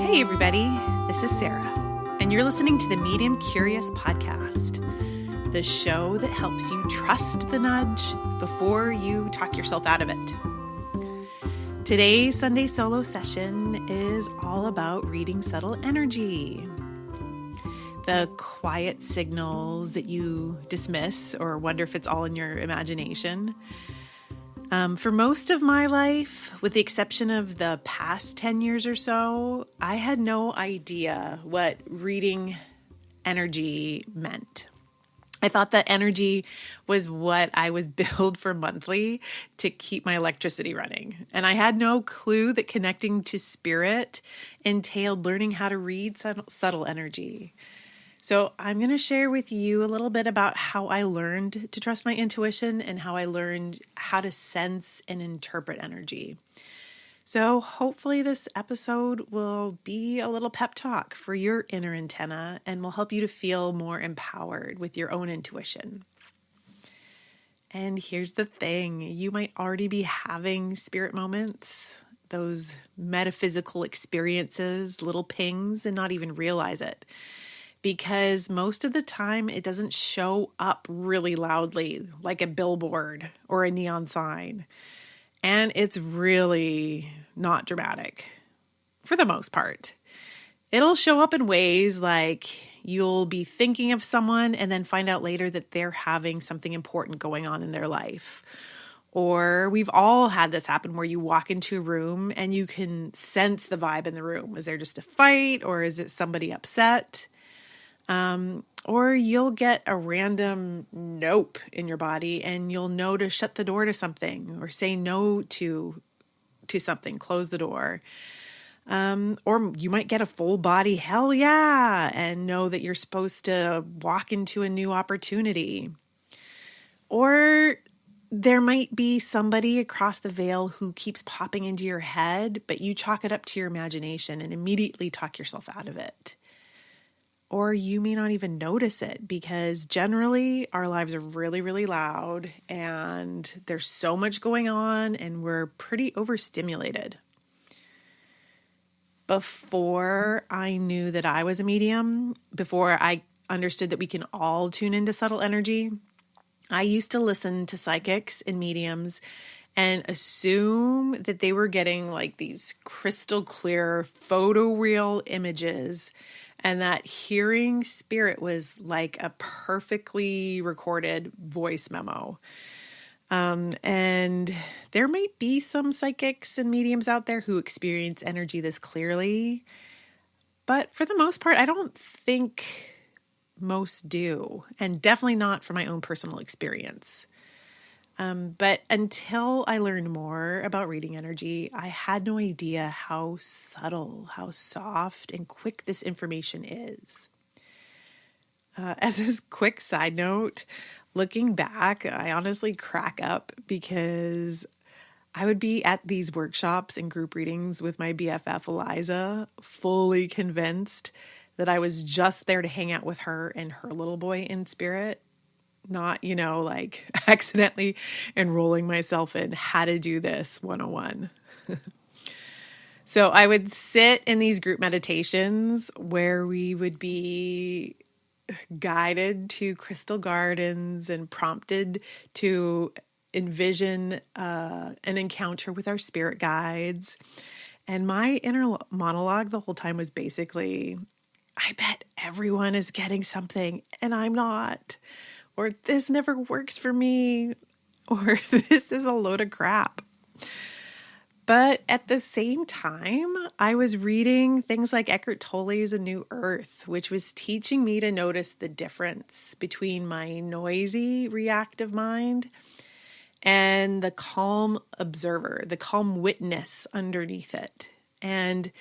Hey everybody, this is Sarah, and you're listening to the Medium Curious podcast, the show that helps you trust the nudge before you talk yourself out of it. Today's Sunday solo session is all about reading subtle energy, the quiet signals that you dismiss or wonder if it's all in your imagination. For most of my life, with the exception of the past 10 years or so, I had no idea what reading energy meant. I thought that energy was what I was billed for monthly to keep my electricity running. And I had no clue that connecting to spirit entailed learning how to read subtle energy. So I'm going to share with you a little bit about how I learned to trust my intuition and how I learned how to sense and interpret energy. So hopefully this episode will be a little pep talk for your inner antenna and will help you to feel more empowered with your own intuition. And here's the thing, you might already be having spirit moments, those metaphysical experiences, little pings, and not even realize it. Because most of the time it doesn't show up really loudly like a billboard or a neon sign. And it's really not dramatic for the most part. It'll show up in ways like you'll be thinking of someone and then find out later that they're having something important going on in their life. Or we've all had this happen where you walk into a room and you can sense the vibe in the room. Is there just a fight or is it somebody upset? Or you'll get a random nope in your body and you'll know to shut the door to something or say no to something, close the door. Or you might get a full body hell yeah and know that you're supposed to walk into a new opportunity. Or there might be somebody across the veil who keeps popping into your head, but you chalk it up to your imagination and immediately talk yourself out of it. Or you may not even notice it because generally our lives are really, really loud and there's so much going on and we're pretty overstimulated. Before I knew that I was a medium, before I understood that we can all tune into subtle energy, I used to listen to psychics and mediums and assume that they were getting like these crystal clear photoreal images and that hearing spirit was like a perfectly recorded voice memo. And there might be some psychics and mediums out there who experience energy this clearly. But for the most part, I don't think most do. And definitely not from my own personal experience. But until I learned more about reading energy, I had no idea how subtle, how soft and quick this information is. As a quick side note, looking back, I honestly crack up because I would be at these workshops and group readings with my BFF Eliza, fully convinced that I was just there to hang out with her and her little boy in spirit. Not, like accidentally enrolling myself in how to do this 101. So I would sit in these group meditations where we would be guided to crystal gardens and prompted to envision an encounter with our spirit guides. And my inner monologue the whole time was basically, I bet everyone is getting something and I'm not. Or this never works for me, or this is a load of crap. But at the same time, I was reading things like Eckhart Tolle's A New Earth, which was teaching me to notice the difference between my noisy, reactive mind and the calm observer, the calm witness underneath it. And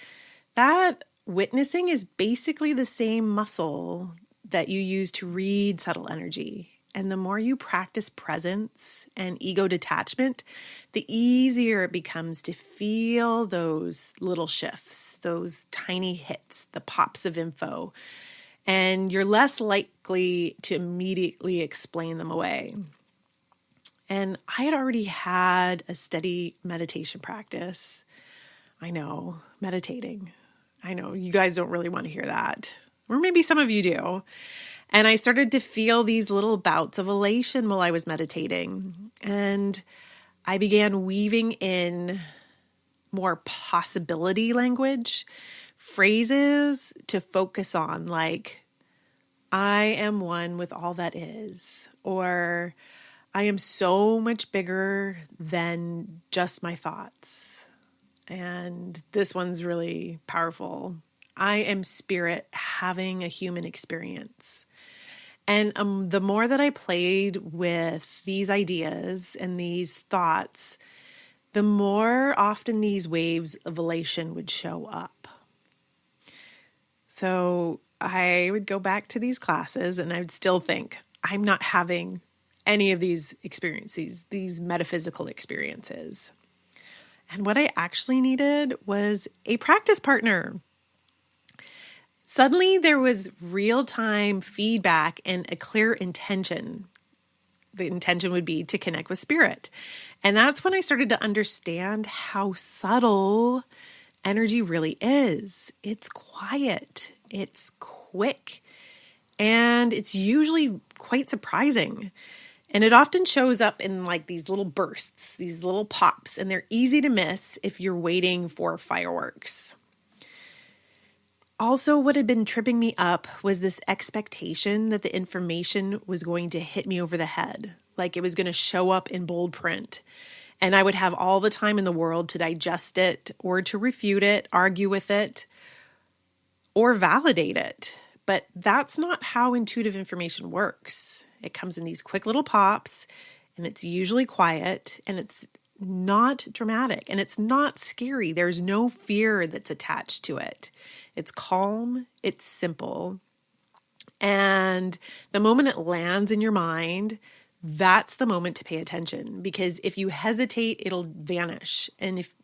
that witnessing is basically the same muscle that you use to read subtle energy. And the more you practice presence and ego detachment, the easier it becomes to feel those little shifts, those tiny hits, the pops of info. And you're less likely to immediately explain them away. And I had already had a steady meditation practice. I know, meditating. I know you guys don't really want to hear that. Or maybe some of you do. And I started to feel these little bouts of elation while I was meditating. And I began weaving in more possibility language, phrases to focus on, like, I am one with all that is, or I am so much bigger than just my thoughts. And this one's really powerful. I am spirit having a human experience. And the more that I played with these ideas and these thoughts, the more often these waves of elation would show up. So I would go back to these classes and I would still think, I'm not having any of these experiences, these metaphysical experiences. And what I actually needed was a practice partner. Suddenly there was real-time feedback and a clear intention. The intention would be to connect with spirit. And that's when I started to understand how subtle energy really is. It's quiet, it's quick, and it's usually quite surprising. And it often shows up in like these little bursts, these little pops, and they're easy to miss if you're waiting for fireworks. Also, what had been tripping me up was this expectation that the information was going to hit me over the head, like it was going to show up in bold print. And I would have all the time in the world to digest it or to refute it, argue with it, or validate it. But that's not how intuitive information works. It comes in these quick little pops, and it's usually quiet, and it's not dramatic, and it's not scary. There's no fear that's attached to it. It's calm, it's simple. And the moment it lands in your mind, that's the moment to pay attention, because if you hesitate, it'll vanish. And if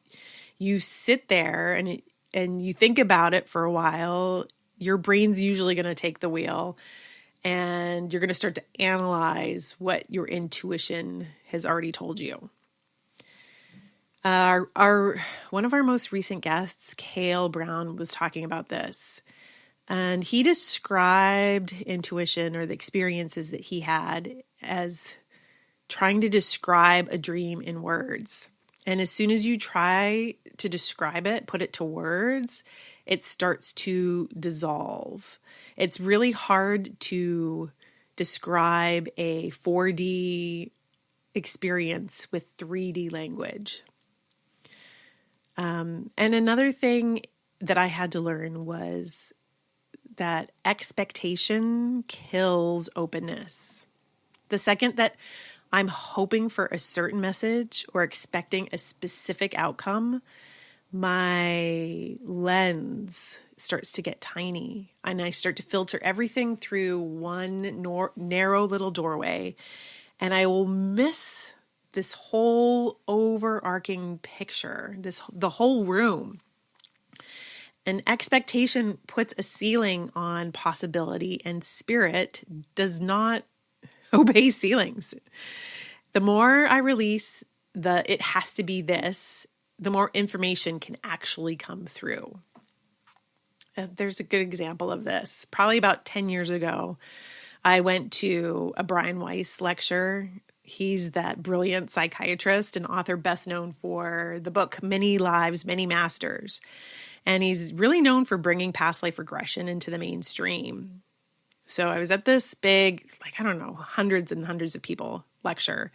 you sit there and you think about it for a while, your brain's usually going to take the wheel and you're going to start to analyze what your intuition has already told you. One of our most recent guests, Cale Brown, was talking about this. And he described intuition, or the experiences that he had, as trying to describe a dream in words. And as soon as you try to describe it, put it to words, it starts to dissolve. It's really hard to describe a 4D experience with 3D language. And another thing that I had to learn was that expectation kills openness. The second that I'm hoping for a certain message or expecting a specific outcome, my lens starts to get tiny, and I start to filter everything through one narrow little doorway, and I will miss this whole overarching picture, the whole room. And expectation puts a ceiling on possibility, and spirit does not obey ceilings. The more I release it has to be this, the more information can actually come through. There's a good example of this. Probably about 10 years ago, I went to a Brian Weiss lecture. He's that brilliant psychiatrist and author best known for the book, Many Lives, Many Masters. And he's really known for bringing past life regression into the mainstream. So I was at this big, hundreds and hundreds of people lecture.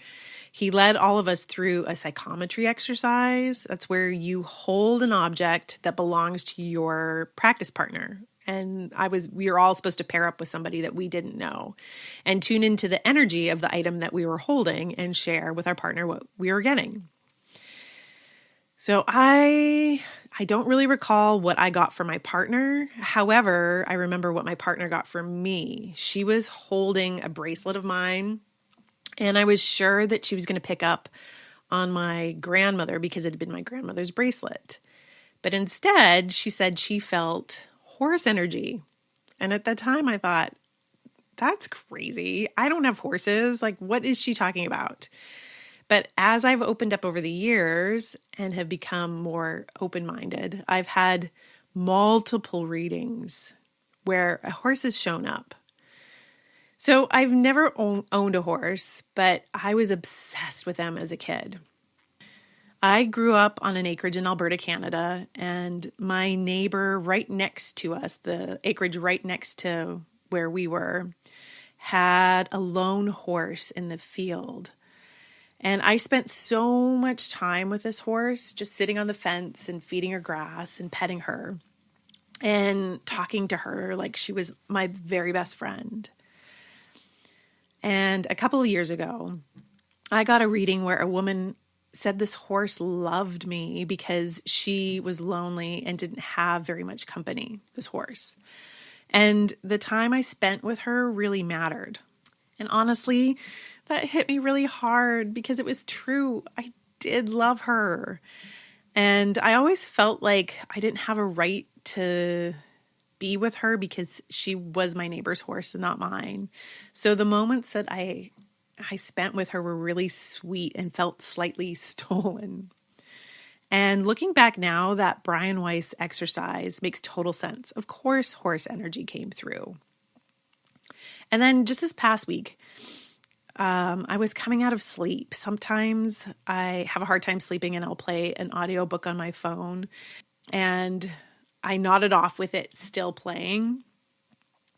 He led all of us through a psychometry exercise. That's where you hold an object that belongs to your practice partner. And we were all supposed to pair up with somebody that we didn't know and tune into the energy of the item that we were holding and share with our partner what we were getting. So I don't really recall what I got for my partner. However, I remember what my partner got for me. She was holding a bracelet of mine, and I was sure that she was going to pick up on my grandmother because it had been my grandmother's bracelet. But instead, she said she felt horse energy. And at that time, I thought, that's crazy. I don't have horses. Like, what is she talking about? But as I've opened up over the years and have become more open-minded, I've had multiple readings where a horse has shown up. So I've never owned a horse, but I was obsessed with them as a kid. I grew up on an acreage in Alberta, Canada, and my neighbor right next to us, the acreage right next to where we were, had a lone horse in the field. And I spent so much time with this horse, just sitting on the fence and feeding her grass and petting her and talking to her like she was my very best friend. And a couple of years ago, I got a reading where a woman said this horse loved me because she was lonely and didn't have very much company, this horse. And the time I spent with her really mattered. And honestly, that hit me really hard because it was true. I did love her. And I always felt like I didn't have a right to be with her because she was my neighbor's horse and not mine. So the moments that I spent with her were really sweet and felt slightly stolen. And looking back now, that Brian Weiss exercise makes total sense. Of course, horse energy came through. And then just this past week, I was coming out of sleep. Sometimes I have a hard time sleeping and I'll play an audiobook on my phone. And I nodded off with it still playing.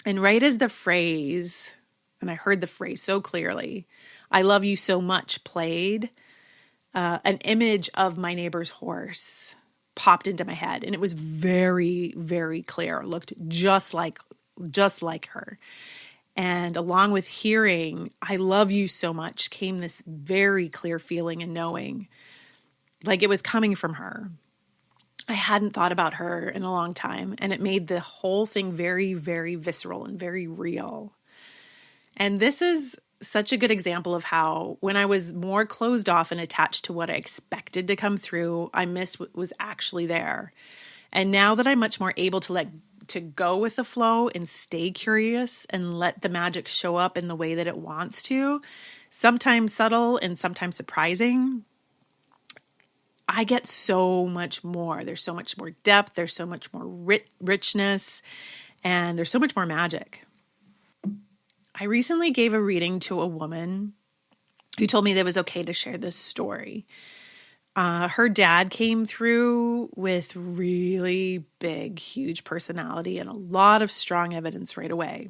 And right as the phrase, and I heard the phrase so clearly, "I love you so much," played, an image of my neighbor's horse popped into my head. And it was very, very clear. It looked just like her. And along with hearing, "I love you so much," came this very clear feeling and knowing, like it was coming from her. I hadn't thought about her in a long time, and it made the whole thing very, very visceral and very real. And this is such a good example of how when I was more closed off and attached to what I expected to come through, I missed what was actually there. And now that I'm much more able to go with the flow and stay curious and let the magic show up in the way that it wants to, sometimes subtle and sometimes surprising, I get so much more. There's so much more depth. There's so much more richness, and there's so much more magic. I recently gave a reading to a woman who told me that it was okay to share this story. Her dad came through with really big, huge personality and a lot of strong evidence right away.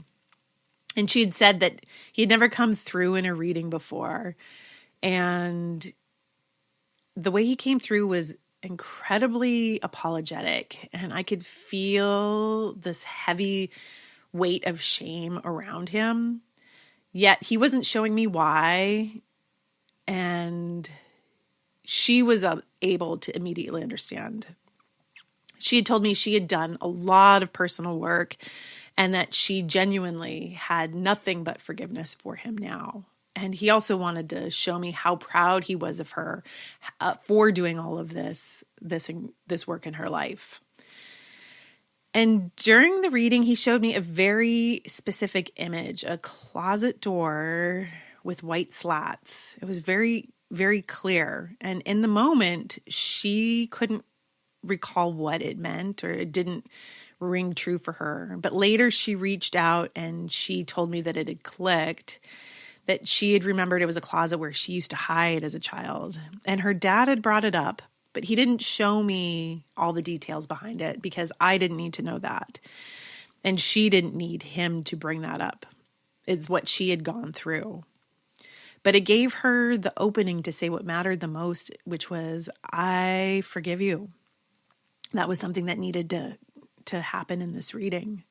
And she had said that he had never come through in a reading before. And the way he came through was incredibly apologetic. And I could feel this heavy weight of shame around him. Yet he wasn't showing me why. And she was able to immediately understand. She had told me she had done a lot of personal work and that she genuinely had nothing but forgiveness for him now. And he also wanted to show me how proud he was of her for doing all of this work in her life. And during the reading, he showed me a very specific image, a closet door with white slats. It was very, very clear. And in the moment, she couldn't recall what it meant, or it didn't ring true for her. But later she reached out and she told me that it had clicked, that she had remembered it was a closet where she used to hide as a child. And her dad had brought it up, but he didn't show me all the details behind it because I didn't need to know that. And she didn't need him to bring that up. It's what she had gone through. But it gave her the opening to say what mattered the most, which was, "I forgive you." That was something that needed to happen in this reading.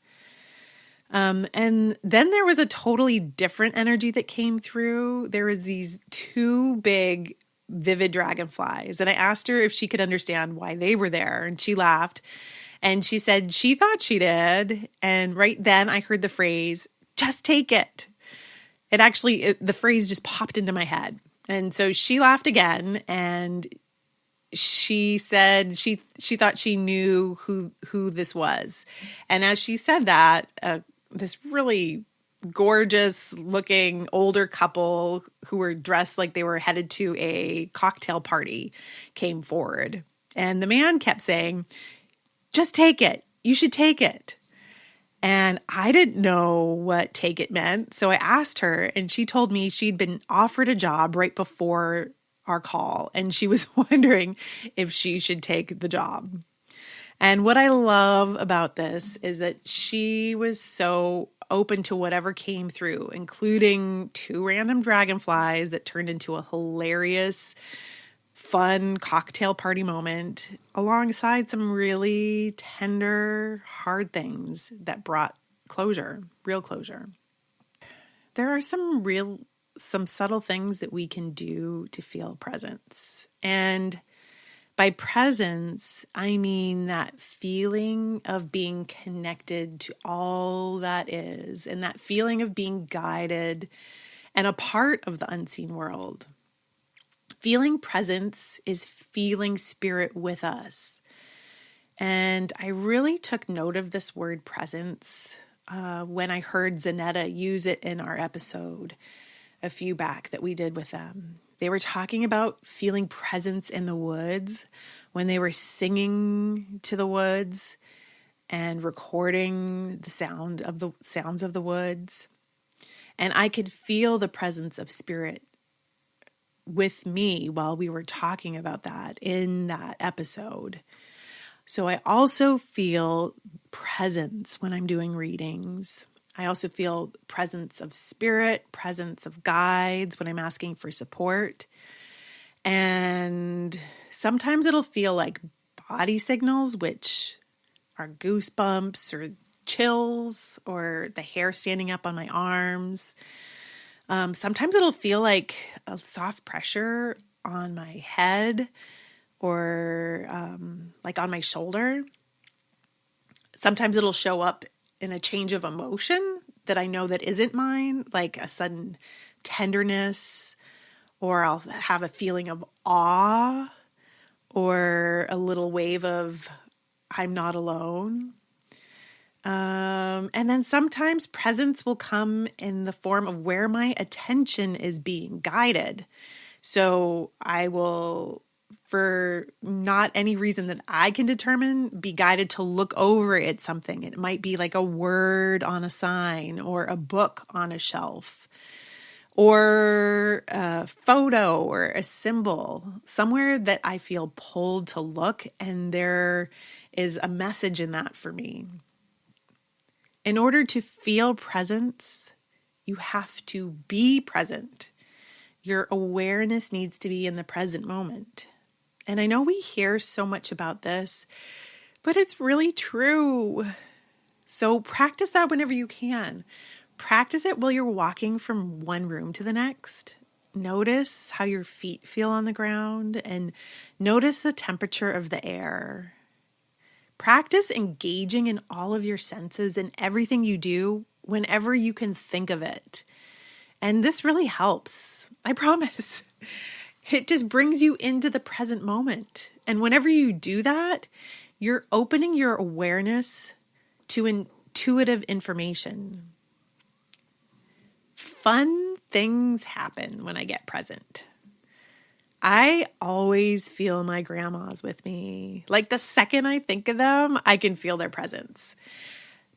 And then there was a totally different energy that came through. There was these two big, vivid dragonflies. And I asked her if she could understand why they were there. And she laughed. And she said she thought she did. And right then I heard the phrase, "Just take it." The phrase just popped into my head. And so she laughed again. And she said she thought she knew who this was. And as she said that, this really gorgeous looking older couple who were dressed like they were headed to a cocktail party came forward. And the man kept saying, "Just take it. you should take it. And I didn't know what take it meant. So I asked her, and she told me she'd been offered a job right before our call, and she was wondering if she should take the job. And what I love about this is that she was so open to whatever came through, including 2 random dragonflies that turned into a hilarious, fun cocktail party moment, alongside some really tender, hard things that brought closure, real closure. There are some subtle things that we can do to feel presence. And by presence, I mean that feeling of being connected to all that is, and that feeling of being guided and a part of the unseen world. Feeling presence is feeling spirit with us. And I really took note of this word presence when I heard Zanetta use it in our episode a few back that we did with them. They were talking about feeling presence in the woods when they were singing to the woods and recording the sounds of the woods. And I could feel the presence of spirit with me while we were talking about that in that episode. So I also feel presence when I'm doing readings. I also feel presence of spirit, presence of guides when I'm asking for support. And sometimes it'll feel like body signals, which are goosebumps or chills or the hair standing up on my arms. Sometimes it'll feel like a soft pressure on my head or like on my shoulder. Sometimes it'll show up in a change of emotion that I know that isn't mine, like a sudden tenderness, or I'll have a feeling of awe or a little wave of I'm not alone. And then sometimes presence will come in the form of where my attention is being guided. So I will, for not any reason that I can determine, be guided to look over at something. It might be like a word on a sign or a book on a shelf or a photo or a symbol, somewhere that I pulled to look, and there is a message in that for me. In order to feel presence, you have to be present. Your awareness needs to be in the present moment. And I know we hear so much about this, but it's really true. So practice that whenever you can. Practice it while you're walking from one room to the next. Notice how your feet feel on the ground and notice the temperature of the air. Practice engaging in all of your senses and everything you do whenever you can think of it. And this really helps. I promise. It just brings you into the present moment. And whenever you do that, you're opening your awareness to intuitive information. Fun things happen when I get present. I always feel my grandmas with me. Like the second I think of them, I can feel their presence.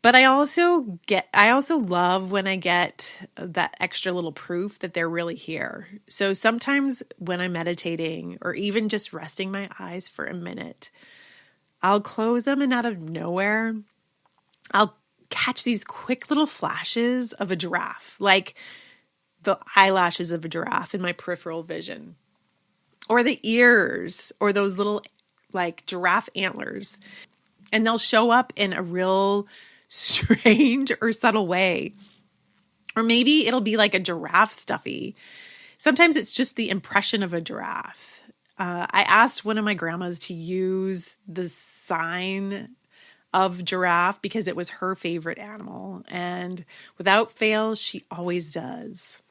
But I also love when I get that extra little proof that they're really here. So sometimes when I'm meditating or even just resting my eyes for a minute, I'll close them and out of nowhere, I'll catch these quick little flashes of a giraffe, like the eyelashes of a giraffe in my peripheral vision. Or the ears, or those little like giraffe antlers. And they'll show up in a real strange or subtle way. Or maybe it'll be like a giraffe stuffy. Sometimes it's just the impression of a giraffe. I asked one of my grandmas to use the sign of giraffe because it was her favorite animal. And without fail, she always does.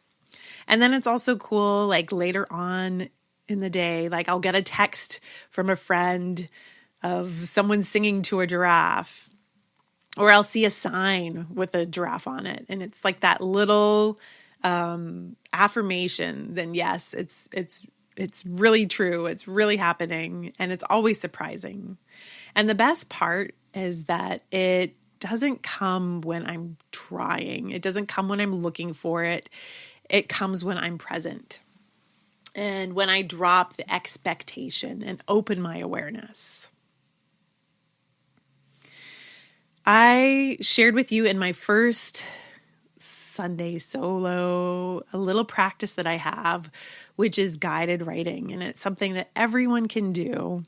And then it's also cool, like later on in the day, like I'll get a text from a friend of someone singing to a giraffe, or I'll see a sign with a giraffe on it. And it's like that little affirmation. Then yes, it's really true. It's really happening. And it's always surprising. And the best part is that it doesn't come when I'm trying. It doesn't come when I'm looking for it. It comes when I'm present. And when I drop the expectation and open my awareness. I shared with you in my first Sunday solo a little practice that I have, which is guided writing. And it's something that everyone can do.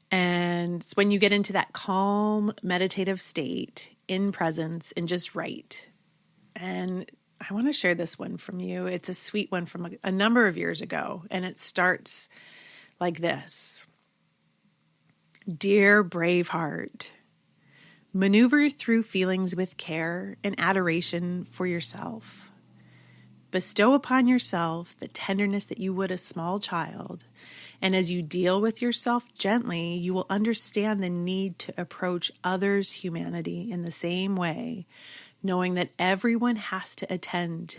And it's when you get into that calm, meditative state in presence and just write. And I want to share this one from you. It's a sweet one from a number of years ago. And it starts like this. Dear brave heart, maneuver through feelings with care and adoration for yourself. Bestow upon yourself the tenderness that you would a small child. And as you deal with yourself gently, you will understand the need to approach others' humanity in the same way, knowing that everyone has to attend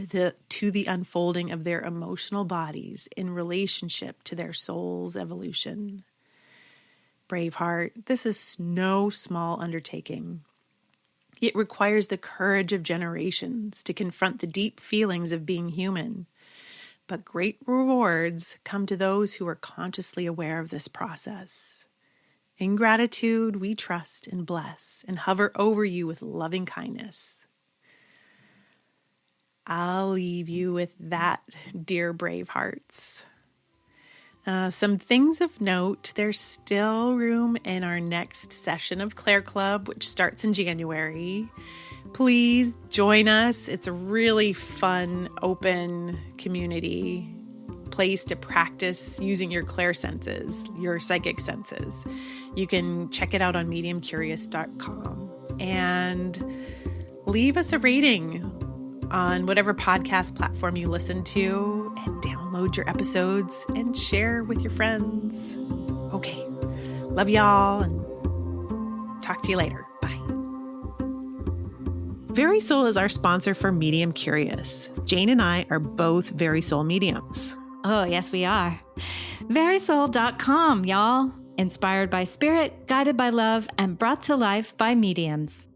to the unfolding of their emotional bodies in relationship to their soul's evolution. Braveheart, this is no small undertaking. It requires the courage of generations to confront the deep feelings of being human. But great rewards come to those who are consciously aware of this process. In gratitude, we trust and bless and hover over you with loving kindness. I'll leave you with that, dear brave hearts. Some things of note, there's still room in our next session of Claire Club, which starts in January. Please join us. It's a really fun, open community place to practice using your Claire senses, your psychic senses. You can check it out on mediumcurious.com and leave us a rating on whatever podcast platform you listen to, and download your episodes and share with your friends. Okay, love y'all and talk to you later. Bye. Very Soul is our sponsor for Medium Curious. Jane and I are both Very Soul mediums. Oh, yes, we are. Verysoul.com, y'all. Inspired by spirit, guided by love, and brought to life by mediums.